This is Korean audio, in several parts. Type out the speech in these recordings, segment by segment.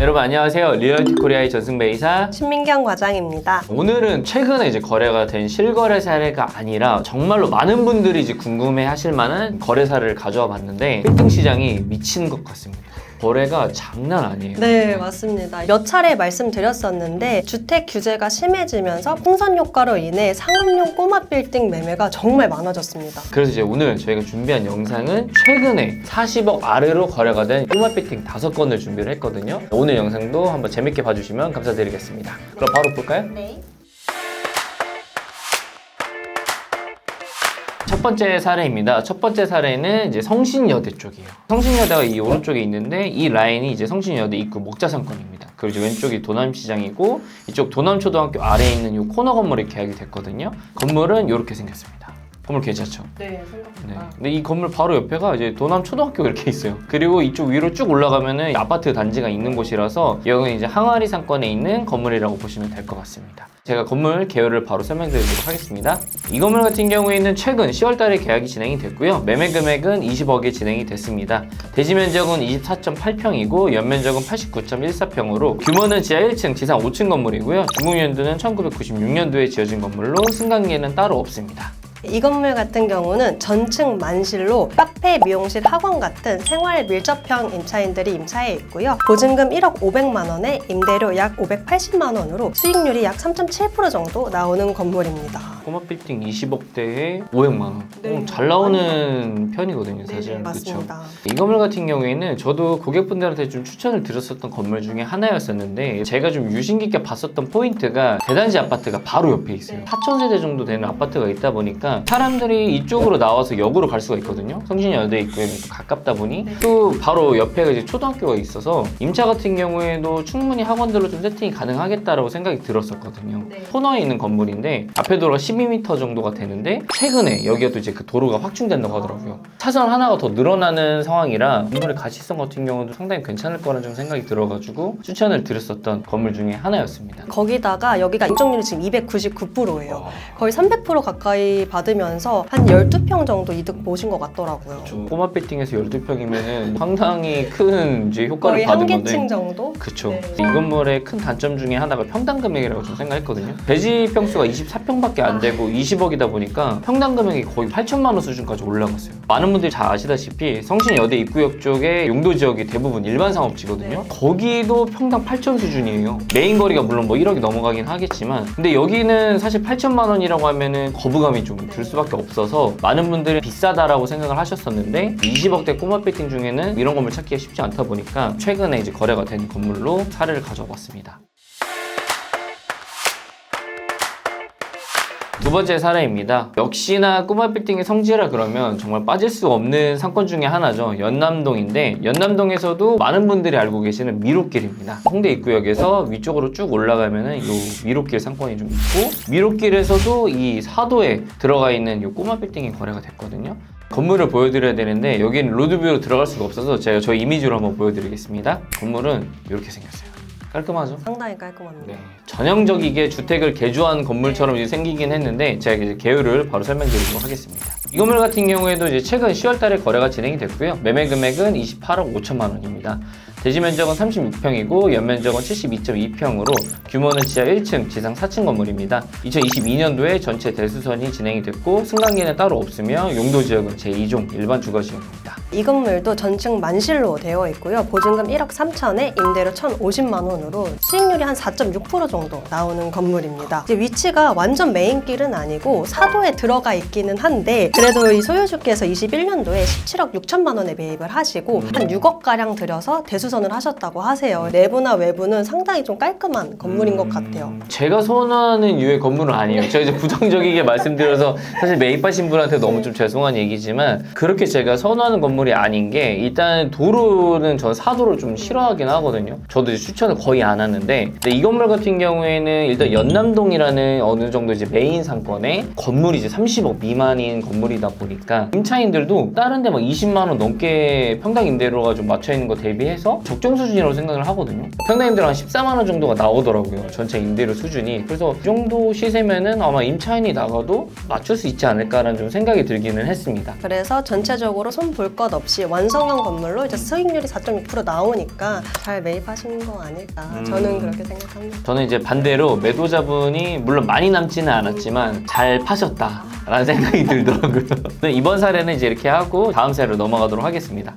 여러분 안녕하세요. 리얼티 코리아의 전승배이사 신민경 과장입니다. 오늘은 최근에 이제 거래가 된 실거래 사례가 아니라 정말로 많은 분들이 이제 궁금해 하실 만한 거래 사례를 가져와 봤는데 빌딩 시장이 미친 것 같습니다. 거래가 장난 아니에요. 네, 맞습니다. 몇 차례 말씀드렸었는데 주택 규제가 심해지면서 풍선 효과로 인해 상업용 꼬마 빌딩 매매가 정말 많아졌습니다. 그래서 이제 오늘 저희가 준비한 영상은 최근에 40억 아래로 거래가 된 꼬마 빌딩 5건을 준비를 했거든요. 오늘 영상도 한번 재밌게 봐주시면 감사드리겠습니다. 그럼 바로 볼까요? 네. 첫 번째 사례입니다. 첫 번째 사례는 이제 성신여대 쪽이에요. 성신여대가 이 오른쪽에 있는데 이 라인이 이제 성신여대 입구 목자상권입니다. 그리고 이제 왼쪽이 도남시장이고 이쪽 도남초등학교 아래에 있는 이 코너 건물이 계약이 됐거든요. 건물은 이렇게 생겼습니다. 건물 괜찮죠? 네, 생각보다. 근데 이 건물 바로 옆에가 이제 도남초등학교가 이렇게 있어요. 그리고 이쪽 위로 쭉 올라가면은 아파트 단지가 있는 곳이라서 여기는 이제 항아리 상권에 있는 건물이라고 보시면 될 것 같습니다. 제가 건물 개요를 바로 설명드리도록 하겠습니다. 이 건물 같은 경우에는 최근 10월달에 계약이 진행이 됐고요. 매매 금액은 20억에 진행이 됐습니다. 대지 면적은 24.8평이고 연면적은 89.14평으로 규모는 지하 1층, 지상 5층 건물이고요. 중공연도는 1996년도에 지어진 건물로 승강기에는 따로 없습니다. 이 건물 같은 경우는 전층 만실로 카페, 미용실, 학원 같은 생활 밀접형 임차인들이 임차해 있고요. 보증금 1억 500만 원에 임대료 약 580만 원으로 수익률이 약 3.7% 정도 나오는 건물입니다. 꼬마 빌딩 20억대에 500만 원. 네. 잘 나오는 편이거든요, 사실. 네, 맞습니다. 그쵸? 이 건물 같은 경우에는 저도 고객분들한테 좀 추천을 드렸었던 건물 중에 하나였었는데 제가 좀 유심 깊게 봤었던 포인트가 대단지 아파트가 바로 옆에 있어요. 4,000세대 정도 되는 아파트가 있다 보니까 사람들이 이쪽으로 나와서 역으로 갈 수가 있거든요. 성신여대 입구에 가깝다 보니 또 바로 옆에 이제 초등학교가 있어서 임차 같은 경우에도 충분히 학원들로 좀 세팅이 가능하겠다라고 생각이 들었었거든요. 네. 코너에 있는 건물인데 앞에 도로가 12m 정도가 되는데 최근에 여기가 또 이제 그 도로가 확충된다고 하더라고요. 차선 하나가 더 늘어나는 상황이라 건물의 가치성 같은 경우도 상당히 괜찮을 거라는 좀 생각이 들어가지고 추천을 드렸었던 건물 중에 하나였습니다. 거기다가 여기가 인정률이 지금 299%예요. 거의 300% 가까이 받으면서 한 12평 정도 이득 보신 것 같더라고요. 꼬마 빌딩에서 12평이면은 상당히 큰 이제 효과를 거의 받은 한 건데 개층 정도? 그쵸. 네. 이 건물의 큰 단점 중에 하나가 평당 금액이라고 좀 생각했거든요. 대지 평수가 24평밖에 안 되고 20억이다 보니까 평당 금액이 거의 8천만 원 수준까지 올라갔어요. 많은 분들이 잘 아시다시피 성신여대 입구역 쪽에 용도 지역이 대부분 일반 상업지거든요. 네. 거기도 평당 8천 수준이에요. 메인 거리가 물론 뭐 1억이 넘어가긴 하겠지만 근데 여기는 사실 8천만 원이라고 하면은 거부감이 좀 들 수밖에 없어서 많은 분들이 비싸다라고 생각을 하셨었는데 20억대 꼬마 빌딩 중에는 이런 건물 찾기가 쉽지 않다 보니까 최근에 이제 거래가 된 건물로 사례를 가져와 봤습니다. 두 번째 사례입니다. 역시나 꼬마 빌딩의 성지라 그러면 정말 빠질 수 없는 상권 중에 하나죠. 연남동인데 연남동에서도 많은 분들이 알고 계시는 미롯길입니다. 홍대 입구역에서 위쪽으로 쭉 올라가면은 이 미롯길 상권이 좀 있고 미롯길에서도 이 사도에 들어가 있는 이 꼬마 빌딩이 거래가 됐거든요. 건물을 보여드려야 되는데 여기는 로드뷰로 들어갈 수가 없어서 제가 저희 이미지로 한번 보여드리겠습니다. 건물은 이렇게 생겼어요. 깔끔하죠? 상당히 깔끔합니다. 네. 전형적이게 주택을 개조한 건물처럼 이제 생기긴 했는데 제가 이제 개요를 바로 설명드리도록 하겠습니다. 이 건물 같은 경우에도 이제 최근 10월달에 거래가 진행이 됐고요. 매매 금액은 28억 5천만 원입니다. 대지 면적은 36평이고 연면적은 72.2평으로 규모는 지하 1층, 지상 4층 건물입니다. 2022년도에 전체 대수선이 진행이 됐고 승강기는 따로 없으며 용도 지역은 제2종 일반 주거 지역입니다. 이 건물도 전층 만실로 되어 있고요. 보증금 1억 3천에 임대료 1,050만 원으로 수익률이 한 4.6% 정도 나오는 건물입니다. 이제 위치가 완전 메인길은 아니고 사도에 들어가 있기는 한데 그래도 이 소유주께서 21년도에 17억 6천만 원에 매입을 하시고 한 6억 가량 들여서 대수선을 하셨다고 하세요. 내부나 외부는 상당히 좀 깔끔한 건물인 것 같아요. 제가 선호하는 유의 건물은 아니에요. 제가 이제 부정적이게 말씀드려서 사실 매입하신 분한테 너무 좀 죄송한 얘기지만 그렇게 제가 선호하는 건물이 아닌 게 일단 도로는 전 사도를 좀 싫어하긴 하거든요. 저도 이제 추천을 거의 안 하는데 근데 이 건물 같은 경우에는 일단 연남동이라는 어느 정도 이제 메인 상권에 건물이 이제 30억 미만인 건물이다 보니까 임차인들도 다른 데 막 20만 원 넘게 평당 임대료가 좀 맞춰 있는 거 대비해서 적정 수준이라고 생각을 하거든요. 평당임대로 한 14만 원 정도가 나오더라고요. 전체 임대료 수준이. 그래서 이 정도 시세면은 아마 임차인이 나가도 맞출 수 있지 않을까라는 좀 생각이 들기는 했습니다. 그래서 전체적으로 손 볼 것 없이 완성형 건물로 이제 수익률이 4.6% 나오니까 잘 매입하신 거 아닐까 저는 그렇게 생각합니다. 저는 이제 반대로 매도자분이 물론 많이 남지는 않았지만 잘 파셨다라는 생각이 들더라고요. 이번 사례는 이제 이렇게 하고 다음 사례로 넘어가도록 하겠습니다.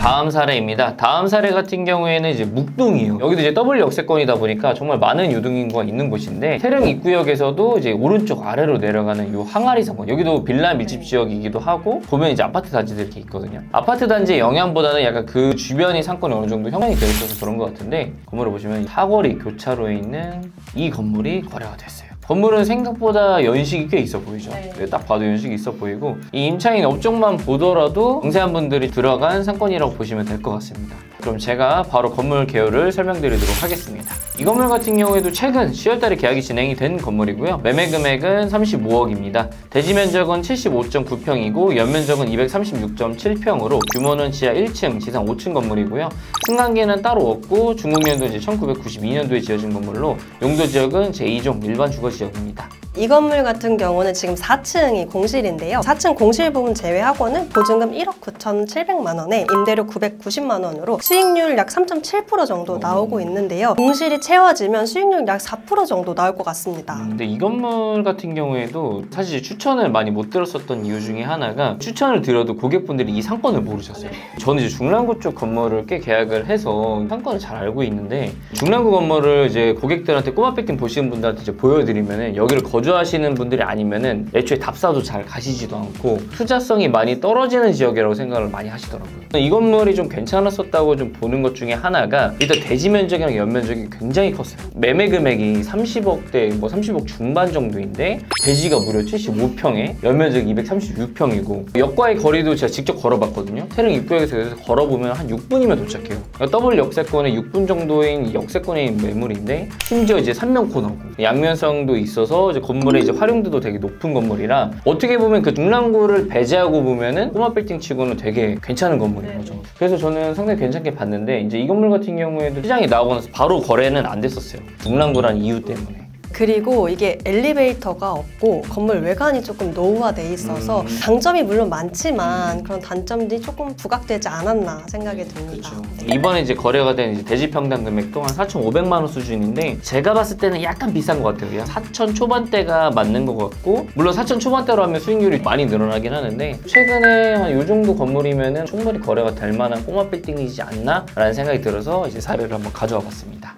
다음 사례입니다. 다음 사례 같은 경우에는 이제 묵동이에요. 여기도 이제 더블 역세권이다 보니까 정말 많은 유동인구가 있는 곳인데 태릉 입구역에서도 이제 오른쪽 아래로 내려가는 요 항아리 상권, 여기도 빌라 밀집 지역이기도 하고 보면 이제 아파트 단지들이 이렇게 있거든요. 아파트 단지의 영향보다는 약간 그 주변이 상권이 어느 정도 형성이 되어 있어서 그런 것 같은데, 건물을 보시면 사거리 교차로에 있는 이 건물이 거래가 됐어요. 건물은 생각보다 연식이 꽤 있어 보이죠. 네. 딱 봐도 연식이 있어 보이고 이 임차인 업종만 보더라도 영세한 분들이 들어간 상권이라고 보시면 될 것 같습니다. 그럼 제가 바로 건물 개요를 설명드리도록 하겠습니다. 이 건물 같은 경우에도 최근 10월달에 계약이 진행이 된 건물이고요. 매매 금액은 35억입니다. 대지 면적은 75.9평이고 연면적은 236.7평으로 규모는 지하 1층, 지상 5층 건물이고요. 승강기는 따로 없고 중공년도 이제 1992년도에 지어진 건물로 용도 지역은 제2종 일반 주거 지역입니다. 이 건물 같은 경우는 지금 4층이 공실인데요. 4층 공실 부분 제외하고는 보증금 1억 9,700만 원에 임대료 990만 원으로 수익률 약 3.7% 정도 나오고 있는데요. 공실이 채워지면 수익률 약 4% 정도 나올 것 같습니다. 근데 이 건물 같은 경우에도 사실 추천을 많이 못 들었었던 이유 중에 하나가 추천을 드려도 고객분들이 이 상권을 모르셨어요. 저는 이제 중랑구 쪽 건물을 꽤 계약을 해서 상권을 잘 알고 있는데 중랑구 건물을 이제 고객들한테 꼬마 빌딩 보시는 분들한테 이제 보여드리면은 여기를 거주하시는 분들이 아니면은 애초에 답사도 잘 가시지도 않고 투자성이 많이 떨어지는 지역이라고 생각을 많이 하시더라고요. 이 건물이 좀 괜찮았었다고 좀 보는 것 중에 하나가 일단 대지 면적이랑 연면적이 굉장히 컸어요. 매매 금액이 30억대, 뭐 30억 중반 정도인데 대지가 무려 75평에 연면적이 236평이고 역과의 거리도 제가 직접 걸어봤거든요. 태릉 입구역에서 걸어보면 한 6분이면 도착해요. 그러니까 더블 역세권에 6분 정도인 역세권의 매물인데 심지어 이제 3면 코너고 양면성도 있어서 이제 건물의 이제 활용도도 되게 높은 건물이라 어떻게 보면 그 중랑구를 배제하고 보면은 꼬마 빌딩 치고는 되게 괜찮은 건물인 거죠. 그래서 저는 상당히 괜찮게 봤는데 이제 이 건물 같은 경우에도 시장이 나오고 나서 바로 거래는 안 됐었어요. 중랑구라는 이유 때문에. 그리고 이게 엘리베이터가 없고 건물 외관이 조금 노후화돼 있어서 장점이 물론 많지만 그런 단점들이 조금 부각되지 않았나 생각이 듭니다. 그렇죠. 네. 이번에 이제 거래가 된 이제 대지 평당 금액도 한 4,500만 원 수준인데 제가 봤을 때는 약간 비싼 것 같아요. 4천 초반대가 맞는 것 같고 물론 4천 초반대로 하면 수익률이 많이 늘어나긴 하는데 최근에 한 이 정도 건물이면은 충분히 거래가 될 만한 꼬마 빌딩이지 않나? 라는 생각이 들어서 이제 사례를 한번 가져와 봤습니다.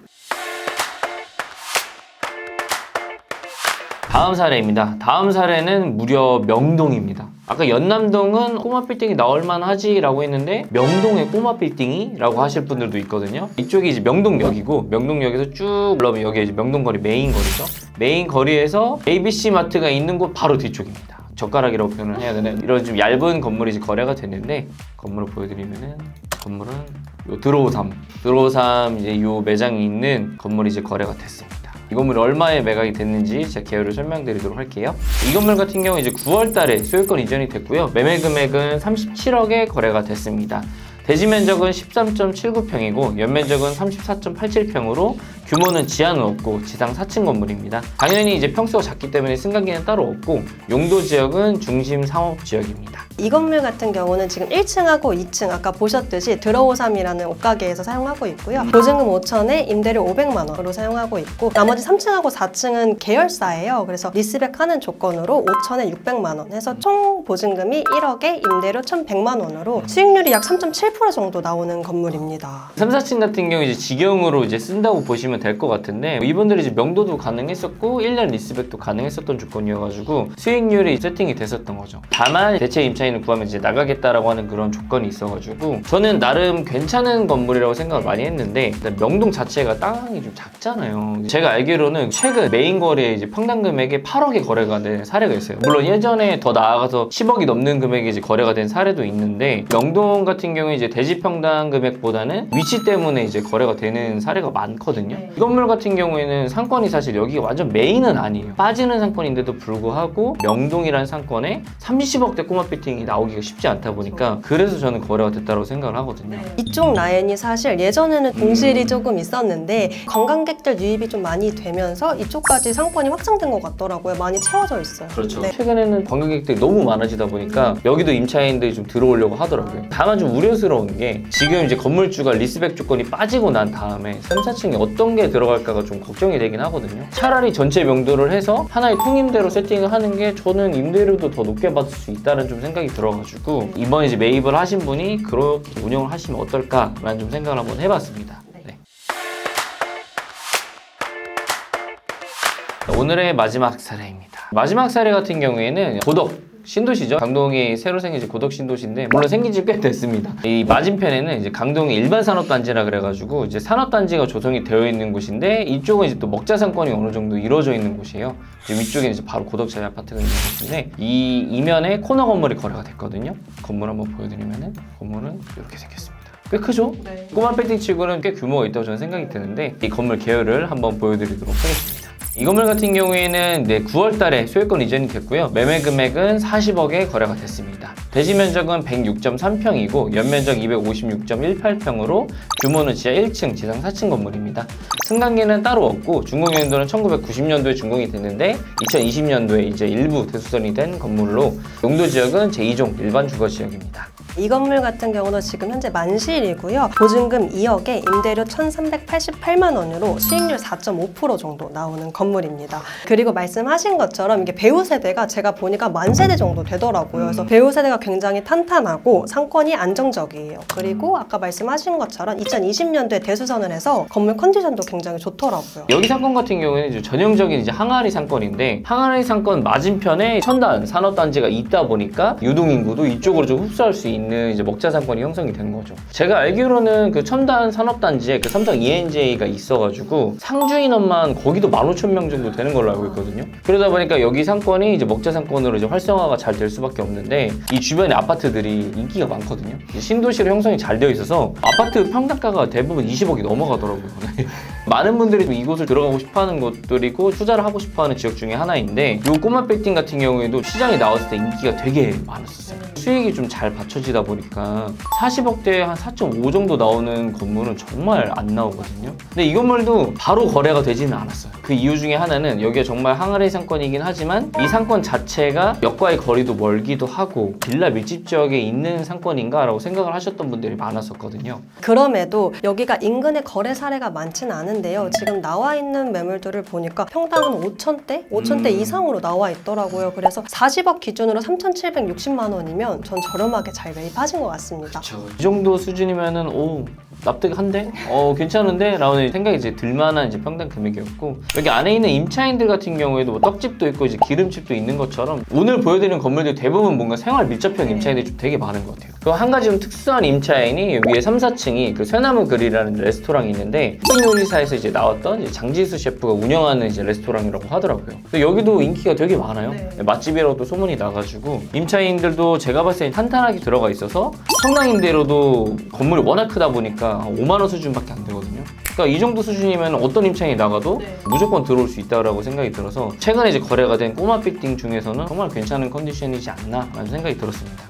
다음 사례입니다. 다음 사례는 무려 명동입니다. 아까 연남동은 꼬마 빌딩이 나올 만하지 라고 했는데 명동에 꼬마 빌딩이? 라고 하실 분들도 있거든요. 이쪽이 이제 명동역이고 명동역에서 쭉 올라오면 여기 이제 명동거리 메인 거리죠. 메인 거리에서 ABC 마트가 있는 곳 바로 뒤쪽입니다. 젓가락이라고 표현을 해야 되나? 이런 좀 얇은 건물이 이제 거래가 됐는데 건물을 보여드리면은 건물은 요 드로삼 이제 요 매장이 있는 건물이 이제 거래가 됐습니다. 이 건물이 얼마에 매각이 됐는지 제가 개요를 설명드리도록 할게요. 이 건물 같은 경우 이제 9월 달에 소유권 이전이 됐고요. 매매 금액은 37억에 거래가 됐습니다. 대지 면적은 13.79평이고 연면적은 34.87평으로 규모는 지하는 없고 지상 4층 건물입니다. 당연히 이제 평수가 작기 때문에 승강기는 따로 없고 용도 지역은 중심 상업 지역입니다. 이 건물 같은 경우는 지금 1층하고 2층 아까 보셨듯이 드로우삼이라는 옷가게에서 사용하고 있고요. 보증금 5천에 임대료 500만 원으로 사용하고 있고 나머지 3층하고 4층은 계열사예요. 그래서 리스백하는 조건으로 5천에 600만 원 해서 총 보증금이 1억에 임대료 1,100만 원으로 수익률이 약 3.7% 정도 나오는 건물입니다. 3, 4층 같은 경우 이제 직영으로 이제 쓴다고 보시면 될 것 같은데 이분들이 이제 명도도 가능했었고 1년 리스백도 가능했었던 조건이어가지고 수익률이 세팅이 됐었던 거죠. 다만 대체 임차인을 구하면 이제 나가겠다라고 하는 그런 조건이 있어가지고 저는 나름 괜찮은 건물이라고 생각을 많이 했는데 일단 명동 자체가 땅이 좀 작잖아요. 제가 알기로는 최근 메인 거리에 이제 평당 금액에 8억에 거래가 된 사례가 있어요. 물론 예전에 더 나아가서 10억이 넘는 금액이 이제 거래가 된 사례도 있는데 명동 같은 경우에 이제 대지 평당 금액보다는 위치 때문에 이제 거래가 되는 사례가 많거든요. 이 건물 같은 경우에는 상권이 사실 여기가 완전 메인은 아니에요. 빠지는 상권인데도 불구하고 명동이라는 상권에 30억대 꼬마 빌딩이 나오기가 쉽지 않다 보니까 그래서 저는 거래가 됐다고 생각을 하거든요. 이쪽 라인이 사실 예전에는 공실이 조금 있었는데 관광객들 유입이 좀 많이 되면서 이쪽까지 상권이 확장된 것 같더라고요. 많이 채워져 있어요. 그렇죠. 네. 최근에는 관광객들이 너무 많아지다 보니까 여기도 임차인들이 좀 들어오려고 하더라고요. 다만 좀 우려스러운 게 지금 이제 건물주가 리스백 조건이 빠지고 난 다음에 3, 4층에 어떤 게 들어갈까가 좀 걱정이 되긴 하거든요. 차라리 전체 명도를 해서 하나의 통임대로 세팅을 하는 게 저는 임대료도 더 높게 받을 수 있다는 좀 생각이 들어가지고 이번에 이제 매입을 하신 분이 그렇게 운영을 하시면 어떨까라는 좀 생각을 한번 해봤습니다. 네. 오늘의 마지막 사례입니다. 마지막 사례 같은 경우에는 고덕 신도시죠. 강동이 새로 생긴 이제 고덕 신도시인데 물론 생긴 지 꽤 됐습니다. 이 맞은편에는 이제 강동의 일반 산업단지라 그래가지고 이제 산업단지가 조성이 되어 있는 곳인데 이쪽은 이제 또 먹자 상권이 어느 정도 이루어져 있는 곳이에요. 이제 위쪽에 이제 바로 고덕 자이 아파트가 있는 곳인데 이 이면에 코너 건물이 거래가 됐거든요. 건물 한번 보여드리면은 건물은 이렇게 생겼습니다. 꽤 크죠? 네. 꼬마 빌딩 치고는 꽤 규모가 있다고 저는 생각이 드는데 이 건물 계열을 한번 보여드리도록 하겠습니다. 이 건물 같은 경우에는 9월 달에 소유권 이전이 됐고요. 매매 금액은 40억에 거래가 됐습니다. 대지 면적은 106.3평이고 연면적 256.18평으로 규모는 지하 1층, 지상 4층 건물입니다. 승강기는 따로 없고 준공연도는 1990년도에 준공이 됐는데 2020년도에 이제 일부 대수선이 된 건물로 용도 지역은 제2종 일반 주거 지역입니다. 이 건물 같은 경우는 지금 현재 만실이고요. 보증금 2억에 임대료 1,388만 원으로 수익률 4.5% 정도 나오는 건물입니다. 그리고 말씀하신 것처럼 이게 배우 세대가 제가 보니까 만 세대 정도 되더라고요. 그래서 배우 세대가 굉장히 탄탄하고 상권이 안정적이에요. 그리고 아까 말씀하신 것처럼 2020년도에 대수선을 해서 건물 컨디션도 굉장히 좋더라고요. 여기 상권 같은 경우에는 이제 전형적인 이제 항아리 상권인데 항아리 상권 맞은편에 첨단 산업단지가 있다 보니까 유동인구도 이쪽으로 좀 흡수할 수 있는 이제 먹자 상권이 형성이 된 거죠. 제가 알기로는 그 첨단 산업단지에 그 삼성 ENJ가 있어가지고 상주 인원만 거기도 15,000명 정도 되는 걸로 알고 있거든요. 그러다 보니까 여기 상권이 이제 먹자 상권으로 이제 활성화가 잘 될 수밖에 없는데 이 주변에 아파트들이 인기가 많거든요. 신도시로 형성이 잘 되어 있어서 아파트 평당가가 대부분 20억이 넘어가더라고요. 많은 분들이 이곳을 들어가고 싶어하는 곳들이고 투자를 하고 싶어하는 지역 중에 하나인데 이 꼬마 빌딩 같은 경우에도 시장에 나왔을 때 인기가 되게 많았었어요. 수익이 좀 잘 받쳐지다 보니까 40억대에 한 4.5 정도 나오는 건물은 정말 안 나오거든요. 근데 이 건물도 바로 거래가 되지는 않았어요. 그 이유 중에 하나는 여기가 정말 항아리 상권이긴 하지만 이 상권 자체가 역과의 거리도 멀기도 하고 빌라 밀집 지역에 있는 상권인가 라고 생각을 하셨던 분들이 많았었거든요. 그럼에도 여기가 인근에 거래 사례가 많지는 않은데요. 지금 나와 있는 매물들을 보니까 평당은 5천대 이상으로 나와 있더라고요. 그래서 40억 기준으로 3,760만 원이면 전 저렴하게 잘 매입하신 것 같습니다. 이 정도 수준이면은 오 납득한데? 괜찮은데? 라는 생각이 이제 들만한 이제 평당 금액이었고 여기 안에 있는 임차인들 같은 경우에도 뭐 떡집도 있고 이제 기름집도 있는 것처럼 오늘 보여드리는 건물들 대부분 뭔가 생활 밀접형 임차인들이 좀 되게 많은 것 같아요. 그리고 한 가지 좀 특수한 임차인이 위에 3, 4층이 그 쇠나무 그릴이라는 레스토랑이 있는데 요리사에서 이제 나왔던 이제 장지수 셰프가 운영하는 이제 레스토랑이라고 하더라고요. 근데 여기도 인기가 되게 많아요. 맛집이라고도 소문이 나가지고 임차인들도 제가 봤을 때 탄탄하게 들어가 있어서 성당 임대료도 건물이 워낙 크다 보니까 5만 원 수준밖에 안 되거든요. 그러니까 이 정도 수준이면 어떤 임차인이 나가도 무조건 들어올 수 있다고 생각이 들어서 최근에 이제 거래가 된 꼬마 빌딩 중에서는 정말 괜찮은 컨디션이지 않나 라는 생각이 들었습니다.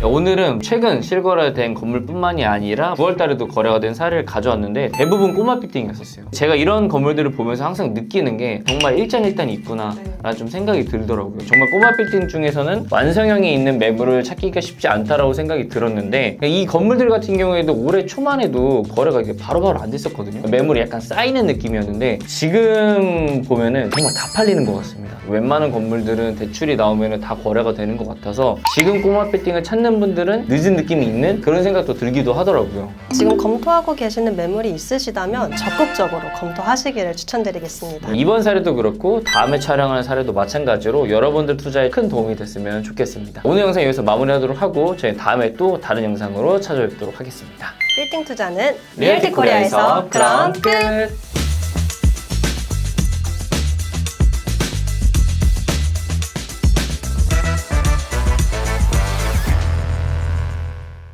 오늘은 최근 실거래된 건물뿐만이 아니라 9월달에도 거래가 된 사례를 가져왔는데 대부분 꼬마 빌딩이었어요. 제가 이런 건물들을 보면서 항상 느끼는 게 정말 일장일단이 있구나 라는 좀 생각이 들더라고요. 정말 꼬마 빌딩 중에서는 완성형이 있는 매물을 찾기가 쉽지 않다라고 생각이 들었는데 이 건물들 같은 경우에도 올해 초만 해도 거래가 이렇게 바로바로 안 됐었거든요. 매물이 약간 쌓이는 느낌이었는데 지금 보면은 정말 다 팔리는 것 같습니다. 웬만한 건물들은 대출이 나오면 다 거래가 되는 것 같아서 지금 꼬마 빌딩을 찾는 분들은 늦은 느낌이 있는 그런 생각도 들기도 하더라고요. 지금 검토하고 계시는 매물이 있으시다면 적극적으로 검토하시기를 추천드리겠습니다. 이번 사례도 그렇고 다음에 촬영하는 사례도 마찬가지로 여러분들 투자에 큰 도움이 됐으면 좋겠습니다. 오늘 영상 여기서 마무리하도록 하고 저희 다음에 또 다른 영상으로 찾아뵙도록 하겠습니다. 빌딩 투자는 리얼티 코리아에서 그럼 끝!